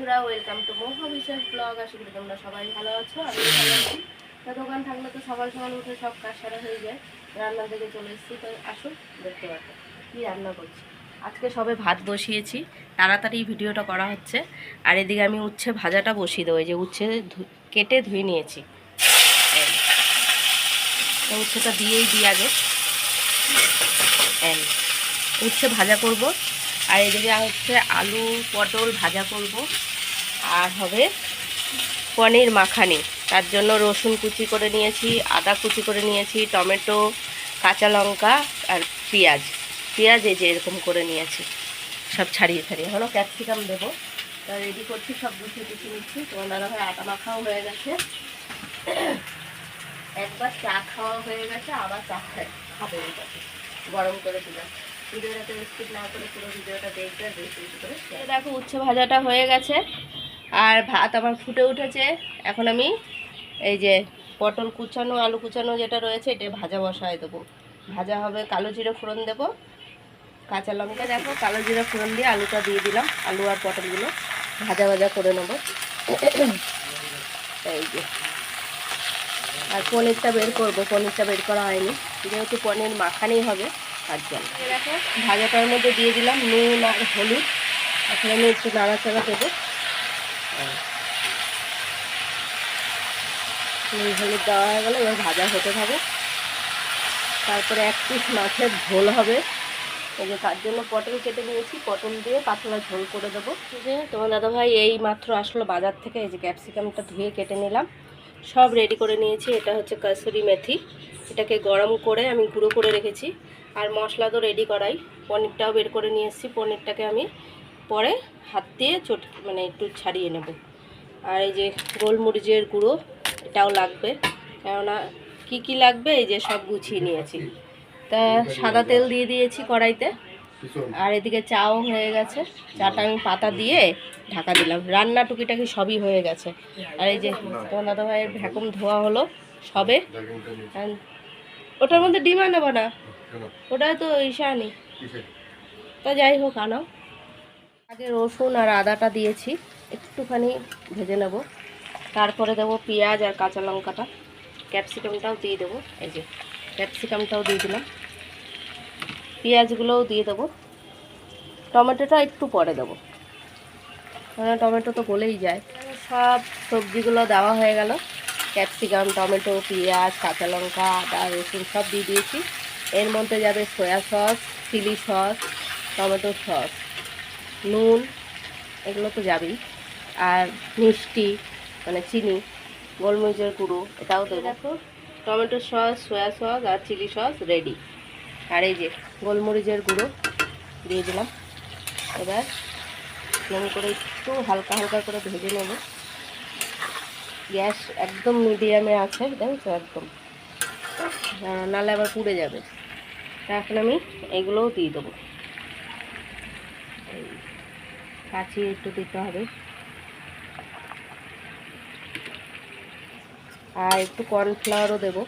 বন্ধুরা, welcome to মোহা বিশ্বাস blog. আশা করি তোমরা সবাই ভালো আছো। আমি ভালো আছি। তা দোকান থাকলে তো সকাল সকাল উঠে সব কাজ সারা হয়ে যায়। রান্না থেকে চলে এসেছি, তো আসুন দেখতে পাবো কী রান্না করছি। আজকে সবে ভাত বসিয়েছি, তাড়াতাড়ি ভিডিওটা করা হচ্ছে। আর এদিকে আমি উচ্ছে ভাজাটা বসিয়ে দেবো। এই যে উচ্ছে কেটে ধুয়ে নিয়েছি, উচ্ছেটা দিয়েই দিই আগে। উচ্ছে ভাজা করব, আর এদিকে হচ্ছে আলু পটল ভাজা করব, আর হবে পনির মাখানি। তার জন্য রসুন কুচি করে নিয়েছি, আদা কুচি করে নিয়েছি, টমেটো, কাঁচা লঙ্কা আর পেঁয়াজ এই যে এরকম করে নিয়েছি, সব ছাড়িয়ে এখনও ক্যাপসিকাম দেবো। তা রেডি করছি, সব গুছিয়ে নিচ্ছি। তোমার দাদাভাই আটা মাখাও হয়ে গেছে, একবার চা খাওয়া হয়ে গেছে, আবার চা খাবে গরম করে দিলাম। ভিডিওটাতে স্কিপ না করে পুরো ভিডিওটা দেখবে, বেশি করে। দেখো উচ্ছে ভাজাটা হয়ে গেছে, আর ভাত আমার ফুটে উঠেছে। এখন আমি এই যে পটল কুচানো, আলু কুচানো যেটা রয়েছে, এটা ভাজা বসায় দেবো। ভাজা হবে, কালো জিরে ফোড়ন দেবো, কাঁচা লঙ্কা। দেখো কালো জিরে ফোড়ন দিয়ে আলুটা দিয়ে দিলাম, আলু আর পটলগুলো ভাজা ভাজা করে নেবো। এই যে, আর পনিরটা বের করবো, পনিরটা বের করা হয়নি, যেহেতু পনির মাখানি হবে তার জন্য। দেখো ভাজাটার মধ্যে দিয়ে দিলাম নুন আর হলুদ। এখন আমি একটু নাড়াচাড়া দেবো। নুন হলুদ দেওয়া হয়ে গেলে এবার ভাজা হতে থাকুক। তারপরে এক পিস মাছের ঝোল হবে, এই যে তার জন্য পটল কেটে নিয়েছি, পটল দিয়ে পাতলা ঝোল করে দেবো। যে তোমার দাদাভাই এই মাত্র আসলো বাজার থেকে। এই যে ক্যাপসিকামটা ধুয়ে কেটে নিলাম, সব রেডি করে নিয়েছি। এটা হচ্ছে কসুরি মেথি, এটাকে গরম করে আমি গুঁড়ো করে রেখেছি। আর মশলা তো রেডি করাই, পনিরটাও বের করে নিয়ে এসেছি। পনিরটাকে আমি পরে হাত দিয়ে মানে একটু ছাড়িয়ে নেব। আর এই যে গোলমরিচের গুঁড়ো, এটাও লাগবে, কেননা কি লাগবে এই যে সব গুছিয়ে নিয়েছি। তা সাদা তেল দিয়ে দিয়েছি কড়াইতে, আর এদিকে চাও হয়ে গেছে। চাটা আমি পাতা দিয়ে ঢাকা দিলাম, রান্না টুকিটাকি সবই হয়ে গেছে। আর এই যে তোমার দাদা ভাইয়ের ভ্যাকুম ধোয়া হলো সবে। ওটার মধ্যে ডিম আনাবো না, ওটা তো ঈশানি। তা যাই হোক, আনো। আগে রসুন আর আদাটা দিয়েছি, একটুখানি ভেজে নেব। তারপরে দেবো পেঁয়াজ আর কাঁচা লঙ্কাটা, ক্যাপসিকামটাও দিয়ে দেবো। এই যে ক্যাপসিকামটাও দিয়ে দিলাম, পেঁয়াজগুলোও দিয়ে দেবো, টমেটোটা একটু পরে দেবো, কারণ টমেটো তো গলেই যায়। সব সবজিগুলো দেওয়া হয়ে গেল, ক্যাপসিকাম, টমেটো, পেঁয়াজ, কাঁচা লঙ্কা, আদা, রসুন সব দিয়ে দিয়েছি। এর মধ্যে যাবে soya sauce, chilli sauce, tomato sauce, নুন, এগুলো তো যাবেই, আর মিষ্টি মানে চিনি, গোলমরিচের গুঁড়ো এটাও দেবো। দেখো টমেটো সস, সয়া সস আর চিলি সস রেডি। আর এই যে গোলমরিচের গুঁড়ো দিয়ে দিলাম। এবার প্লেন করে একটু হালকা হালকা করে ভেজে নেব। গ্যাস একদম মিডিয়ামে আছে, দেখছো, একদম, নাহলে আবার পুড়ে যাবে। তা এখন আমি এগুলোও দিয়ে দেবো, কাচিয়ে একটু দিতে হবে। আর একটু কর্নফ্লাওয়ারও দেবো,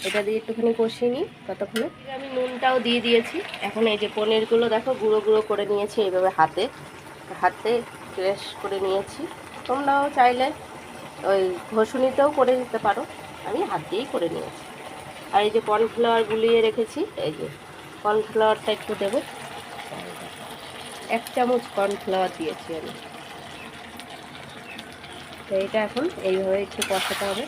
এটা দিয়ে একটুখানি কষিয়ে নিই ততক্ষণে। আমি নুনটাও দিয়ে দিয়েছি। এখন এই যে পনিরগুলো দেখো গুঁড়ো গুঁড়ো করে নিয়েছি, এইভাবে হাতে ক্র্যাশ করে নিয়েছি। তোমরাও চাইলে ওই ঘষুনিতেও করে দিতে পারো, আমি হাত দিয়েই করে নিয়েছি। আর এই যে কর্নফ্লাওয়ার গুলিয়ে রেখেছি, এই যে কর্নফ্লাওয়ারটা একটু দেবো, 1 চামচ কর্নফ্লাওয়ার দিয়েছি আমি। তো এটা এখন এইভাবে একটু কষাতে হবে।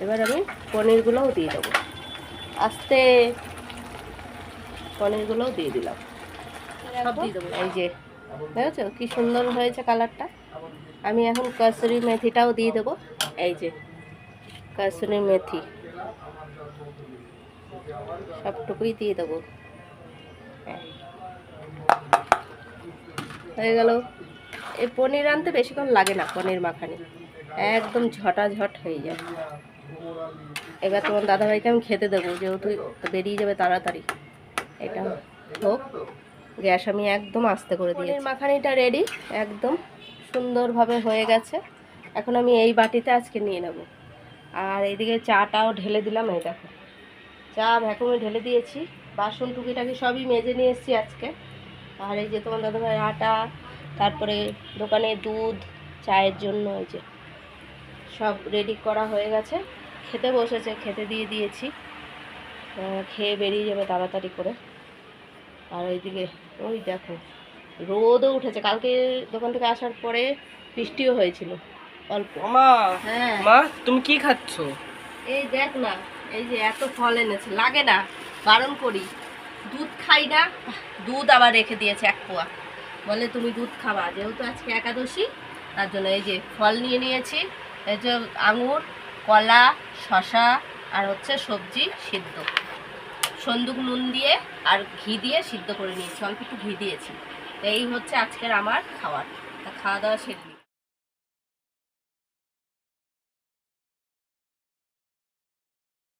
এবার আমি পনিরগুলোও দিয়ে দেবো, আস্তে পনিরগুলোও দিয়ে দিলাম, সব দিয়ে দেবো। এই যে দেখেছো কি সুন্দর হয়েছে কালারটা। আমি এখন কসুরি মেথিটাও দিয়ে দেবো, এই যে কসুরি মেথি সবটুকুই দিয়ে দেবো। হয়ে গেল। এই পনির আনতে বেশিক্ষণ লাগে না, পনির মাখানি একদম ঝটাঝট হয়ে যায়। এবার তোমার দাদাভাইকে আমি খেতে দেবো, যেহেতু বেরিয়ে যাবে তাড়াতাড়ি। এটা হোক, গ্যাস আমি একদম আস্তে করে দিয়েছি। পনির মাখানিটা রেডি, একদম সুন্দরভাবে হয়ে গেছে। এখন আমি এই বাটিতে আজকে নিয়ে নেব। আর এইদিকে চাটাও ঢেলে দিলাম, এই দেখো চা ভ্যাকুমে ঢেলে দিয়েছি। বাসন টুকিটাকি সবই মেজে নিয়ে এসেছি আজকে। আর এই যে তোমার দাদাভাই আটা, তারপরে দোকানে দুধ, চায়ের জন্য এই যে সব রেডি করা হয়ে গেছে। খেতে বসেছে, খেতে দিয়ে দিয়েছি, খেয়ে বেরিয়ে যাবে তাড়াতাড়ি করে। আর ওইদিকে ওই দেখো রোদও উঠেছে, কালকে দোকান থেকে আসার পরে বৃষ্টিও হয়েছিল অল্প। মা, হ্যাঁ মা তুমি কি খাচ্ছ? এই দেখ না, এই যে এত ফল এনেছে, লাগে না বারণ করি, দুধ খাই না, দুধ আবার রেখে দিয়েছে 1 পোয়া, বলে তুমি দুধ খাবা, যেহেতু আজকে একাদশী তার জন্য এই যে ফল নিয়ে নিয়েছি। এই যে আঙুর, কলা, শশা আর হচ্ছে সবজি সিদ্ধ, সন্দুক নুন দিয়ে আর ঘি দিয়ে সিদ্ধ করে নিয়েছি, অল্প একটু ঘি দিয়েছি। তো এই হচ্ছে আজকের আমার খাবার। তা খাওয়া দাওয়া শেষ।